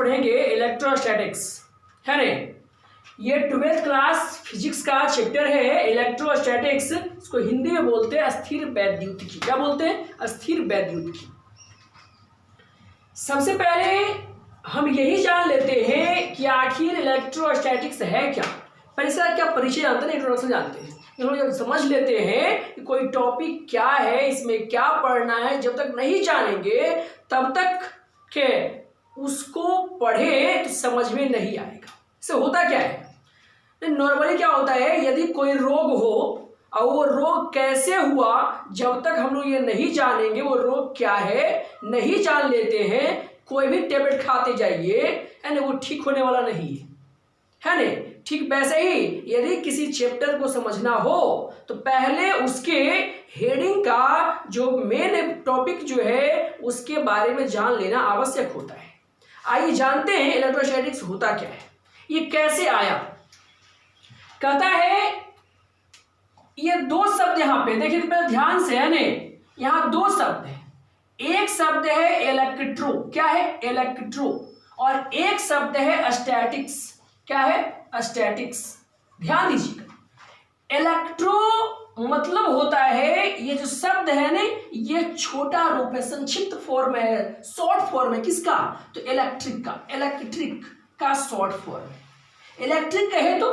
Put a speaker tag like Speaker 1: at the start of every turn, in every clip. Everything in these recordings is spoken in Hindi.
Speaker 1: पढ़ेंगे इलेक्ट्रोस्टैटिक्स, है ना। ये 12th क्लास फिजिक्स का चैप्टर है इलेक्ट्रोस्टैटिक्स। इसको हिंदी में बोलते हैं अस्थिर वैद्युतिकी। क्या बोलते हैं? अस्थिर वैद्युतिकी। सबसे पहले हम यही जान लेते हैं कि आखिर इलेक्ट्रोस्टैटिक्स है क्या। पहले इसका क्या परिचय जानते हैं, इंट्रोडक्शन जानते हैं। जब समझ लेते हैं कि कोई टॉपिक क्या है, इसमें क्या पढ़ना है, जब तक नहीं जानेंगे तब तक के उसको पढ़े तो समझ में नहीं आएगा। इससे होता क्या है, नॉर्मली क्या होता है, यदि कोई रोग हो और वो रोग कैसे हुआ, जब तक हम लोग ये नहीं जानेंगे वो रोग क्या है, नहीं जान लेते हैं, कोई भी टेबलेट खाते जाइए, है ना, वो ठीक होने वाला नहीं है ना। ठीक वैसे ही यदि किसी चैप्टर को समझना हो तो पहले उसके हेडिंग का जो मेन टॉपिक जो है उसके बारे में जान लेना आवश्यक होता है। आइए जानते हैं इलेक्ट्रोस्टैटिक्स होता क्या है, ये कैसे आया। कहता है ये दो शब्द यहाँ पे देखिए पहले ध्यान से, है ना, यहाँ दो शब्द है। एक शब्द है इलेक्ट्रो, क्या है? इलेक्ट्रो। और एक शब्द है स्टैटिक्स, क्या है? स्टैटिक्स। ध्यान दीजिएगा, इलेक्ट्रो मतलब होता है, ये जो शब्द है ना, ये छोटा रूप है, संक्षिप्त फॉर्म है, शॉर्ट फॉर्म है। किसका? तो इलेक्ट्रिक का, इलेक्ट्रिक का शॉर्ट फॉर्म। इलेक्ट्रिक कहे तो,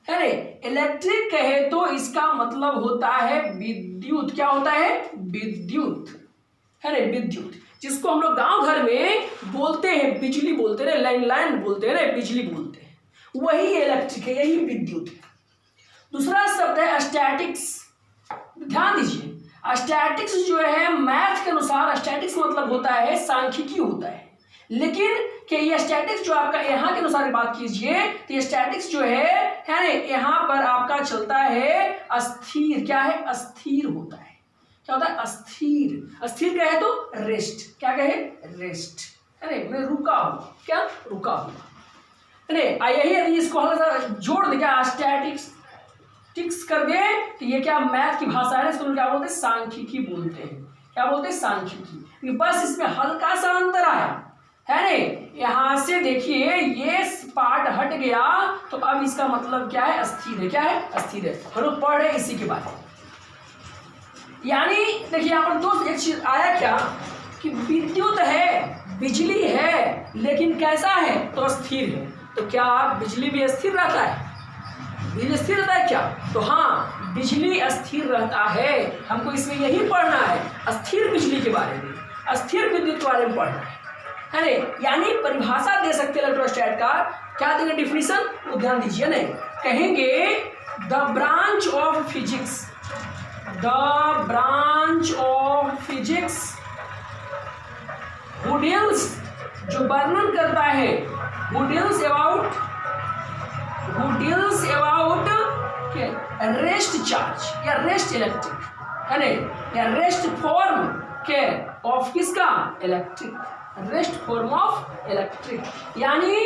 Speaker 1: है ना, इलेक्ट्रिक कहे तो इसका मतलब होता है विद्युत। क्या होता है? विद्युत, है ना, विद्युत, जिसको हम लोग गांव घर में बोलते हैं बिजली बोलते हैं, लैंडलाइन बोलते हैं ना, बिजली बोलते हैं, वही इलेक्ट्रिक है, यही विद्युत है। दूसरा शब्द है स्टैटिक्स। ध्यान दीजिए, स्टैटिक्स जो है मैथ के अनुसार स्टैटिक्स मतलब होता है सांख्यिकी होता है, लेकिन कि ये स्टैटिक्स जो आपका यहाँ के अनुसार बात कीजिए तो ये स्टैटिक्स जो है ना, यहाँ पर आपका चलता है अस्थिर। क्या है? अस्थिर होता है। क्या होता है? अस्थिर। अस्थिर कहे तो रेस्ट। क्या कहे? रेस्ट, है ना, मैं रुका हूँ। क्या? रुका हुआ, है ना। यही यदि इसको हल्का सा जोड़ दे, क्या स्टैटिक्स टिक्स कर दे तो ये क्या मैथ की भाषा है, इसको क्या बोलते हैं? सांख्यिकी बोलते हैं। क्या बोलते हैं? सांख्यिकी। बस इसमें हल्का सा अंतर आया, है ना। यहां से देखिए ये पार्ट हट गया तो अब इसका मतलब क्या है? अस्थिर है। क्या है? अस्थिर है। हम लोग पढ़ रहे इसी के बारे में। यानी देखिए यहाँ पर दो एक चीज आया क्या कि विद्युत है, बिजली है, लेकिन कैसा है? तो अस्थिर है। तो क्या बिजली भी अस्थिर रहता है? बिजली स्थिर रहता है क्या? तो हाँ, बिजली अस्थिर रहता है। हमको इसमें यही पढ़ना है, अस्थिर बिजली के बारे में, अस्थिर विद्युत के बारे में पढ़ना है ना। यानी परिभाषा दे सकते हैं इलेक्ट्रोस्टैट का। क्या देंगे डिफिनीशन? वो ध्यान दीजिए ना। कहेंगे the branch of physics, the branch of physics who deals, जो वर्णन करता है, who deals about rest charge या रेस्ट इलेक्ट्रिक, है ना, या रेस्ट फॉर्म के ऑफ किसका? Electric, rest form of electric. यानी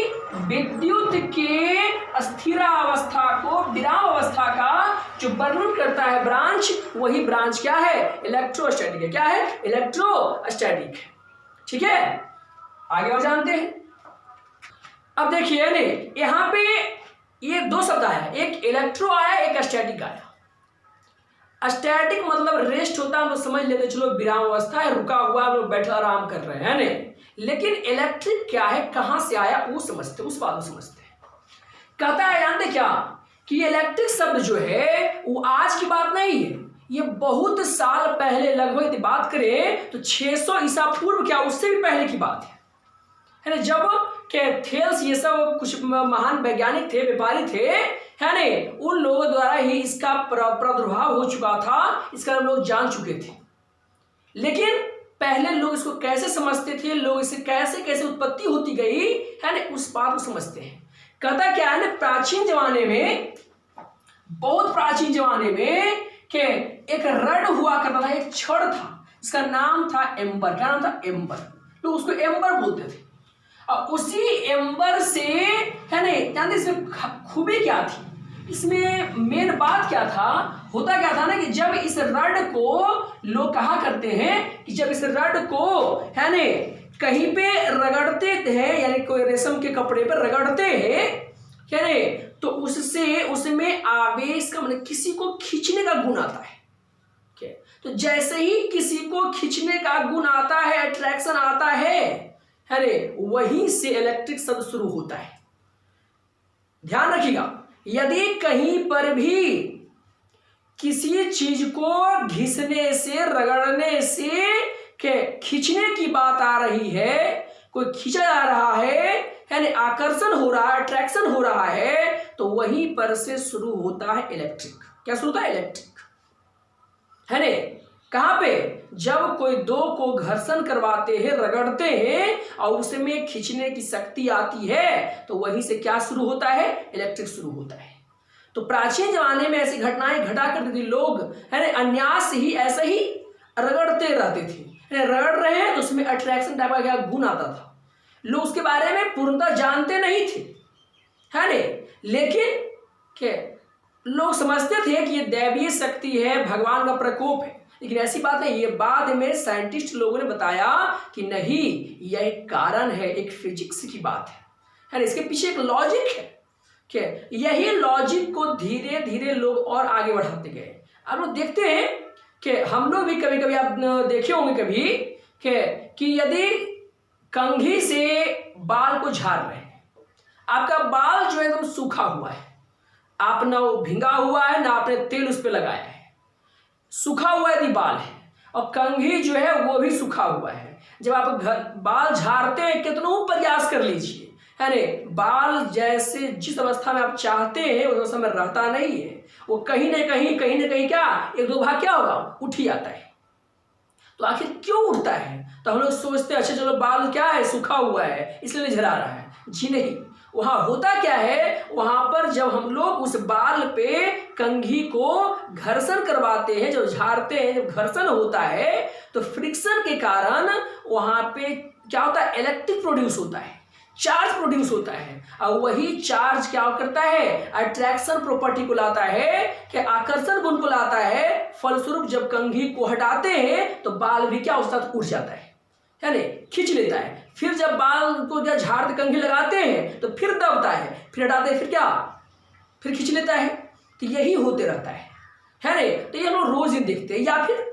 Speaker 1: विद्युत के स्थिरावस्था को, विराम अवस्था का जो वर्णन करता है ब्रांच, वही ब्रांच क्या है? इलेक्ट्रोस्टैटिक है। क्या है? इलेक्ट्रोस्टैटिक है। ठीक है, आगे और जानते हैं। अब देखिए ने यहाँ पे ये दो शब्द आया, एक इलेक्ट्रो आया, एक स्टैटिक आया। स्टैटिक मतलब रेस्ट होता है, हम लोग समझ लेते, चलो विराम अवस्था है, रुका हुआ, हम लोग बैठे आराम कर रहे हैं ना। लेकिन इलेक्ट्रिक क्या है, कहां से आया, वो समझते, उस बात को समझते हैं। कहता है जानते क्या कि इलेक्ट्रिक शब्द जो है वो आज की बात नहीं है, ये बहुत साल पहले, लगभग यदि बात करें तो 600 ईसा पूर्व, क्या उससे भी पहले की बात है ना। जब के थेल्स ये सब कुछ महान वैज्ञानिक थे, व्यापारी थे, है ना, उन लोगों द्वारा ही इसका प्रादुर्भाव हो चुका था, इसका हम लोग जान चुके थे। लेकिन पहले लोग इसको कैसे समझते थे, लोग इसे कैसे कैसे उत्पत्ति होती गई, है ना, उस बात को समझते हैं। कहता क्या है ना, प्राचीन जमाने में, बहुत प्राचीन जमाने में के एक रड हुआ करता था, एक छड़ था, इसका नाम था एम्बर। क्या नाम था? एम्बर। तो उसको एम्बर बोलते थे। और उसी एम्बर से, है ना, जानते इसमें खूबी क्या थी, इसमें मेन बात क्या था, होता क्या था ना कि जब इस रड को लोग कहा करते हैं कि जब इस रड को, है ना, कहीं पे रगड़ते हैं, यानी कोई रेशम के कपड़े पर रगड़ते हैं, क्या रे, तो उससे उसमें आवेश का मतलब किसी को खींचने का गुण आता है। तो जैसे ही किसी को खींचने का गुण आता है, अट्रैक्शन आता है, अरे वहीं से इलेक्ट्रिक शब्द शुरू होता है। ध्यान रखिएगा, यदि कहीं पर भी किसी चीज को घिसने से, रगड़ने से खींचने की बात आ रही है, कोई खींचा जा रहा है, यानी आकर्षण हो रहा है, अट्रैक्शन हो रहा है, तो वहीं पर से शुरू होता है इलेक्ट्रिक। क्या शुरू होता है? इलेक्ट्रिक, है ने। कहां पे? जब कोई दो को घर्षण करवाते हैं, रगड़ते हैं और उसमें खींचने की शक्ति आती है, तो वहीं से क्या शुरू होता है? इलेक्ट्रिक शुरू होता है। तो प्राचीन जमाने में ऐसी घटनाएं घटा करती थी, लोग है ना अन्यास ही ऐसे ही रगड़ते रहते थे, रगड़ रहे हैं तो उसमें अट्रैक्शन टाइप का गुण आता था। लोग उसके बारे में पूर्णतः जानते नहीं थे, है ने, लेकिन क्या लोग समझते थे कि ये दैवीय शक्ति है, भगवान का प्रकोप है। लेकिन ऐसी बात नहीं, ये बाद में साइंटिस्ट लोगों ने बताया कि नहीं, यह एक कारण है, एक फिजिक्स की बात है, इसके पीछे एक लॉजिक है। क्या यही लॉजिक को धीरे धीरे लोग और आगे बढ़ाते गए। अब लोग देखते हैं कि हम लोग भी कभी कभी, आप देखे होंगे कभी कि यदि कंघी से बाल को झाड़ रहे हैं, आपका बाल जो है एकदम सूखा हुआ है, आप ना वो भिंगा हुआ है ना आपने तेल उस पर लगाया है, सूखा हुआ यदि बाल है, और कंघी जो है वो भी सूखा हुआ है, जब आप बाल झाड़ते हैं कितना प्रयास कर लीजिए, अरे बाल जैसे जिस अवस्था में आप चाहते हैं उस अवस्था में रहता नहीं है, वो कहीं ना कहीं क्या एक दो भाग क्या होगा, उठ ही आता है। तो आखिर क्यों उठता है? तो हम लोग सोचते हैं अच्छा चलो बाल क्या है, सूखा हुआ है इसलिए झड़ा रहा है। जी नहीं, वहां होता क्या है, वहां पर जब हम लोग उस बाल पे कंघी को घर्षण करवाते हैं, जब झाड़ते हैं, जब घर्षण होता है तो फ्रिक्शन के कारण वहां पे क्या होता है, इलेक्ट्रिक प्रोड्यूस होता है, चार्ज प्रोड्यूस होता है, और वही चार्ज क्या करता है, अट्रैक्शन प्रॉपर्टी को लाता है, कि आकर्षण गुण को लाता है। फलस्वरूप जब कंघी को हटाते हैं तो बाल भी क्या उस साथ उठ जाता है ना, खींच लेता है। फिर जब बाल को जब झाड़ कंघी लगाते हैं तो फिर दबता है, फिर हटाते हैं, फिर क्या, फिर खींच लेता है। तो यही होते रहता है ना। तो ये हम लोग रोज ही देखते हैं। या फिर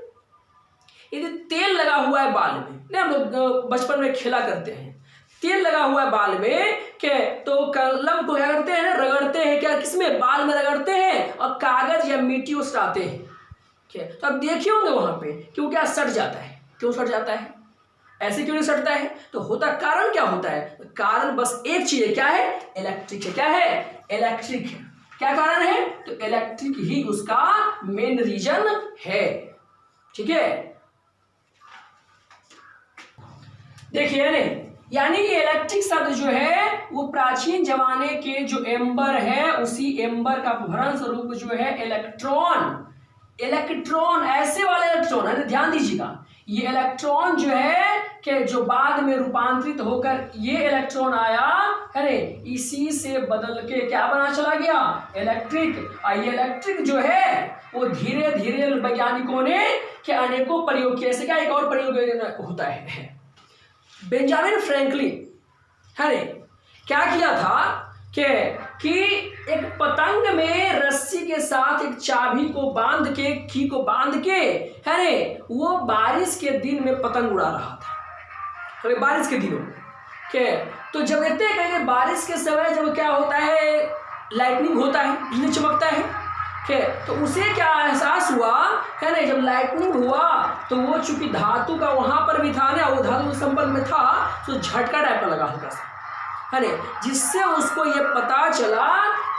Speaker 1: यदि तेल लगा हुआ है बाल में, ना हम लोग बचपन में खेला करते हैं, तेल लगा हुआ है बाल में के तो कलम को क्या करते हैं ना, रगड़ते हैं, क्या किसमें, बाल में रगड़ते हैं और कागज या मिट्टी उछाते हैं। तो आप देखे होंगे वहां पे क्यों क्या सट जाता है। क्यों सट जाता है? ऐसे क्यों नहीं सटता है? तो होता कारण क्या होता है? कारण बस एक चीज है, क्या है, इलेक्ट्रिक है। क्या है? इलेक्ट्रिक है। क्या कारण है? तो इलेक्ट्रिक ही उसका मेन रीजन है। ठीक है, देखिए नहीं, यानी ये इलेक्ट्रिक शब्द जो है वो प्राचीन जमाने के जो एम्बर है, उसी एम्बर का अपभ्रंश रूप जो है इलेक्ट्रॉन। इलेक्ट्रॉन ऐसे वाले इलेक्ट्रॉन है, ध्यान दीजिएगा, ये इलेक्ट्रॉन जो है कि जो बाद में रूपांतरित होकर ये इलेक्ट्रॉन आया है, इसी से बदल के क्या बना चला गया, इलेक्ट्रिक। और ये इलेक्ट्रिक जो है वो धीरे धीरे वैज्ञानिकों ने के अनेकों प्रयोग किए। ऐसे क्या एक और प्रयोग होता है, बेंजामिन फ्रैंकलिन है क्या किया था कि एक पतंग में रस्सी के साथ एक चाबी को बांध के, की को बांध के, है वो बारिश के दिन में पतंग उड़ा रहा था। बारिश के दिनों के तो जब देखते हैं कहीं बारिश के समय जब क्या होता है, लाइटनिंग होता है, बिजली चमकता है, तो उसे क्या एहसास हुआ है ना, जब लाइटनिंग हुआ तो वो चूंकि धातु का वहां पर भी था ना, वो धातु के संपर्क में था, तो झटका टाइप का लगा हल्का सा, है ना, जिससे उसको ये पता चला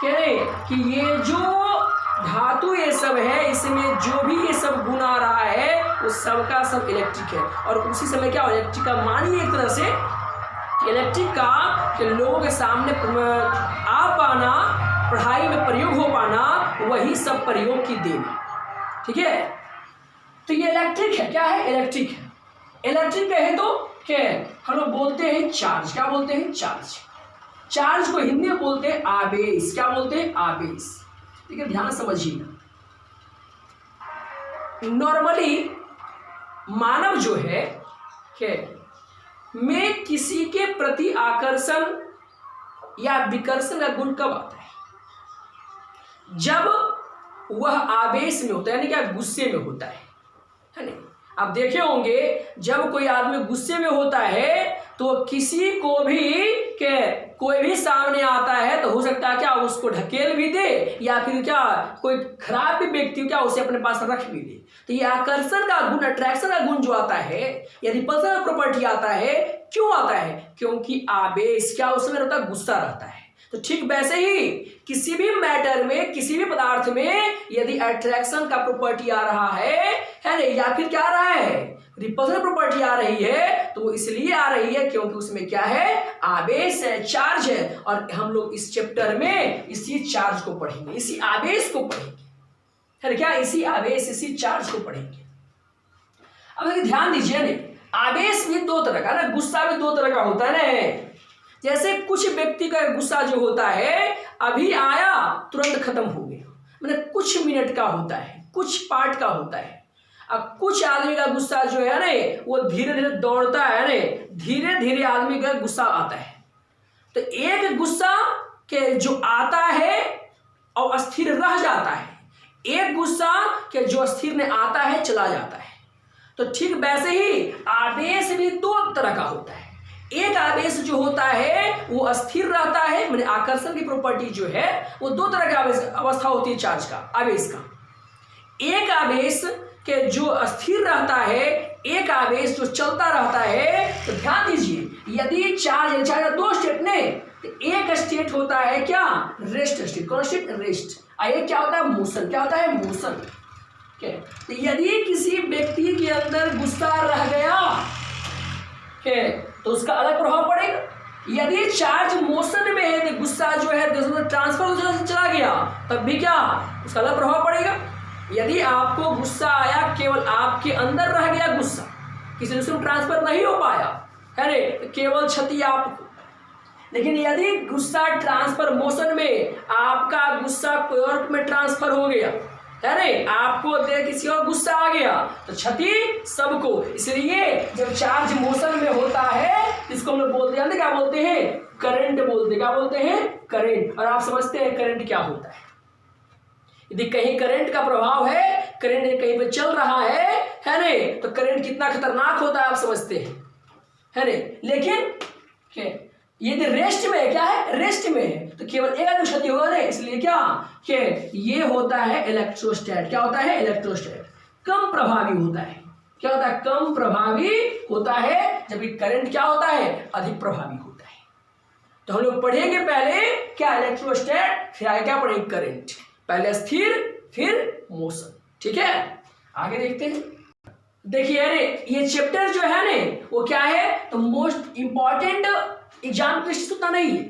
Speaker 1: कि ये जो धातु ये सब है, इसमें जो भी ये सब गुण आ रहा है वो सबका सब इलेक्ट्रिक है। और उसी समय क्या इलेक्ट्रिक का मानिए एक तरह से इलेक्ट्रिक का कि लोगों के सामने आ पाना, पढ़ाई में प्रयोग हो पाना, वही सब प्रयोग की देन। ठीक है, तो ये इलेक्ट्रिक है। क्या है? इलेक्ट्रिक है। इलेक्ट्रिक कहे तो क्या हम लोग बोलते हैं चार्ज। क्या बोलते हैं? चार्ज। चार्ज को हिंदी में बोलते हैं आवेश। क्या बोलते हैं? आवेश। ठीक है, ध्यान समझिए। नॉर्मली मानव जो है में किसी के प्रति आकर्षण या विकर्षण का गुण कब आता है? जब वह आवेश में होता है, यानी क्या गुस्से में होता है नहीं? आप देखे होंगे जब कोई आदमी गुस्से में होता है तो किसी को भी कोई भी सामने आता है तो हो सकता है क्या उसको ढकेल भी दे या फिर क्या कोई खराब भी व्यक्ति क्या उसे अपने पास रख भी दे। तो ये आकर्षण का गुण, अट्रैक्शन का गुण जो आता है या रिपल्सन प्रॉपर्टी आता है, क्यों आता है? क्योंकि आवेश क्या उसमें रहता है, गुस्सा रहता है। तो ठीक वैसे ही किसी भी मैटर में, किसी भी पदार्थ में यदि अट्रैक्शन का प्रॉपर्टी आ रहा है ना, या फिर क्या आ रहा है, रिपल्सन प्रॉपर्टी आ रही है, तो वो इसलिए आ रही है क्योंकि उसमें क्या है, आवेश है, चार्ज है। और हम लोग इस चैप्टर में इसी चार्ज को पढ़ेंगे, इसी आवेश को पढ़ेंगे, है क्या, इसी आवेश, इसी चार्ज को पढ़ेंगे। अब ध्यान दीजिए ना, आवेश भी दो तरह का ना, गुस्सा भी दो तरह का होता है ना। जैसे कुछ व्यक्ति का गुस्सा जो होता है अभी आया तुरंत खत्म हो गया, मतलब कुछ मिनट का होता है, कुछ पार्ट का होता है। अब कुछ आदमी का गुस्सा जो है ना वो धीरे धीरे दौड़ता है ना, धीरे धीरे आदमी का गुस्सा आता है। तो एक गुस्सा के जो आता है और अस्थिर रह जाता है, एक गुस्सा के जो अस्थिर में आता है चला जाता है। तो ठीक वैसे ही आवेश भी दो तरह का होता है। एक आवेश जो होता है वो अस्थिर रहता है, मतलब आकर्षण की प्रॉपर्टी जो है वो दो तरह का अवस्था होती है चार्ज का, आवेश का। एक आवेश के जो अस्थिर रहता है, एक आवेश जो चलता रहता है। तो ध्यान दीजिए, यदि चार्ज दो स्टेट ने, तो एक स्टेट होता है क्या, रेस्ट स्टेट। कौन स्टेट, रेस्ट। एक क्या होता है, मोशन। क्या होता है, मोशन। तो यदि किसी व्यक्ति के अंदर गुस्सा रह गया तो उसका अलग प्रभाव पड़ेगा। यदि चार्ज मोशन में है तो गुस्सा जो है ट्रांसफर चला गया तब भी क्या उसका अलग प्रभाव पड़ेगा। यदि आपको गुस्सा आया, केवल आपके अंदर रह गया गुस्सा, किसी दूसरे में ट्रांसफर नहीं हो पाया है रे, तो केवल क्षति आपको। लेकिन यदि गुस्सा ट्रांसफर मोशन में, आपका गुस्सा कोई और में ट्रांसफर हो गया है रे, आपको देख किसी और गुस्सा आ गया तो क्षति सबको। इसलिए जब चार्ज मोशन में होता है इसको हम लोग बोलते हैं, क्या बोलते हैं, करंट बोलते हैं। क्या बोलते हैं, करंट। और आप समझते हैं करंट क्या होता है। यदि कहीं करंट का प्रभाव है, करंट कहीं पे चल रहा है रे, तो करंट कितना खतरनाक होता है आप समझते हैं, है रे। लेकिन यदि रेस्ट में है, क्या है, रेस्ट में है, तो केवल एक क्षति होगा ना। इसलिए क्या कि ये होता है इलेक्ट्रोस्टैट। क्या होता है, इलेक्ट्रोस्टैट। कम प्रभावी होता है। क्या होता है, कम प्रभावी होता है, जबकि करंट क्या होता है, अधिक प्रभावी होता है। तो हम लोग पढ़ेंगे पहले क्या, इलेक्ट्रोस्टैट, फिर आगे क्या पढ़ेंगे, करंट। पहले स्थिर फिर मोशन। ठीक है, आगे देखते हैं। देखिए अरे ये चैप्टर जो है ना वो क्या है, तो मोस्ट इंपॉर्टेंट एग्जाम प्रश्न उतना नहीं है।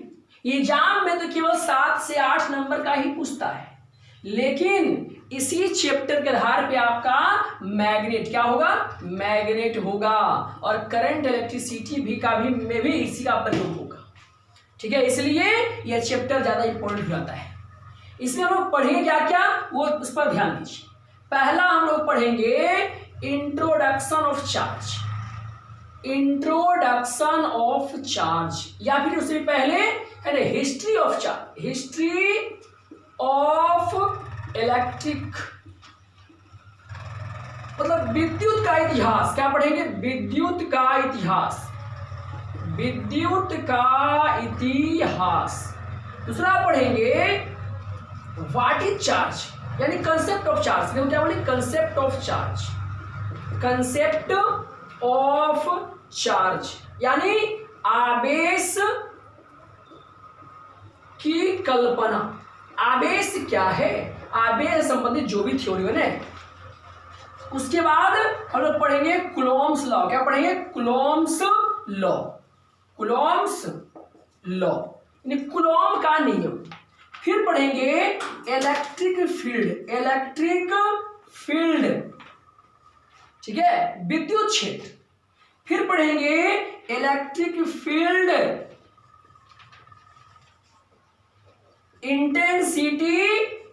Speaker 1: ये एग्जाम में तो केवल 7 से 8 नंबर का ही पूछता है, लेकिन इसी चैप्टर के आधार पे आपका मैग्नेट क्या होगा, मैग्नेट होगा, और करंट इलेक्ट्रिसिटी भी में भी इसी का प्रयोग होगा। ठीक है, इसलिए यह चैप्टर ज्यादा इंपॉर्टेंट हो जाता है। इसमें हम लोग पढ़ेंगे क्या क्या, वो उस पर ध्यान दीजिए। पहला हम लोग पढ़ेंगे introduction of charge. Introduction of charge, या फिर उससे पहले है ना history of charge, history of electric, मतलब विद्युत का इतिहास। क्या पढ़ेंगे, विद्युत का इतिहास, विद्युत का इतिहास। दूसरा पढ़ेंगे व्हाट इज चार्ज, यानी कंसेप्ट ऑफ चार्ज। क्या बोले, concept of charge, concept of charge, यानी आवेश की कल्पना। आवेश क्या है, आवेश से संबंधित जो भी थ्योरी है ना। उसके बाद हम लोग पढ़ेंगे कूलॉम्स लॉ। क्या पढ़ेंगे, कूलॉम्स लॉ, कूलॉम्स लॉ यानी कूलॉम का नियम। फिर पढ़ेंगे इलेक्ट्रिक फील्ड, इलेक्ट्रिक फील्ड, ठीक है, विद्युत क्षेत्र। फिर पढ़ेंगे electric field intensity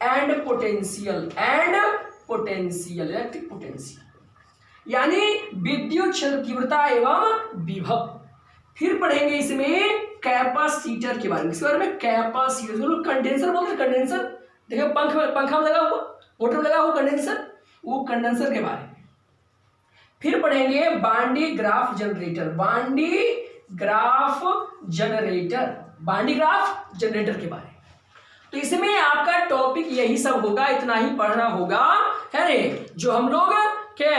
Speaker 1: and potential, electric potential, यानी विद्युत क्षेत्र तीव्रता एवं विभव। फिर पढ़ेंगे इसमें कैपेसिटर के बारे में। इसके बारे में कैपेसिटर, कंडेंसर बोलते हैं, कंडेंसर देखो पंखा में लगा हुआ, मोटर में लगा हुआ कंडेंसर, वो कंडेंसर के बारे में। फिर पढ़ेंगे बांडी ग्राफ जनरेटर, बांडी ग्राफ जनरेटर के बारे में। तो इसमें आपका टॉपिक यही सब होगा, इतना ही पढ़ना होगा है रे, जो हम लोग क्या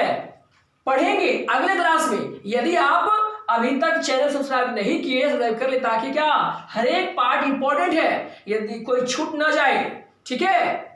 Speaker 1: पढ़ेंगे अगले क्लास में। यदि आप अभी तक चैनल सब्सक्राइब नहीं किए, सब्सक्राइब कर ले, ताकि क्या हर एक पार्ट इंपॉर्टेंट है, यदि कोई छूट ना जाए। ठीक है।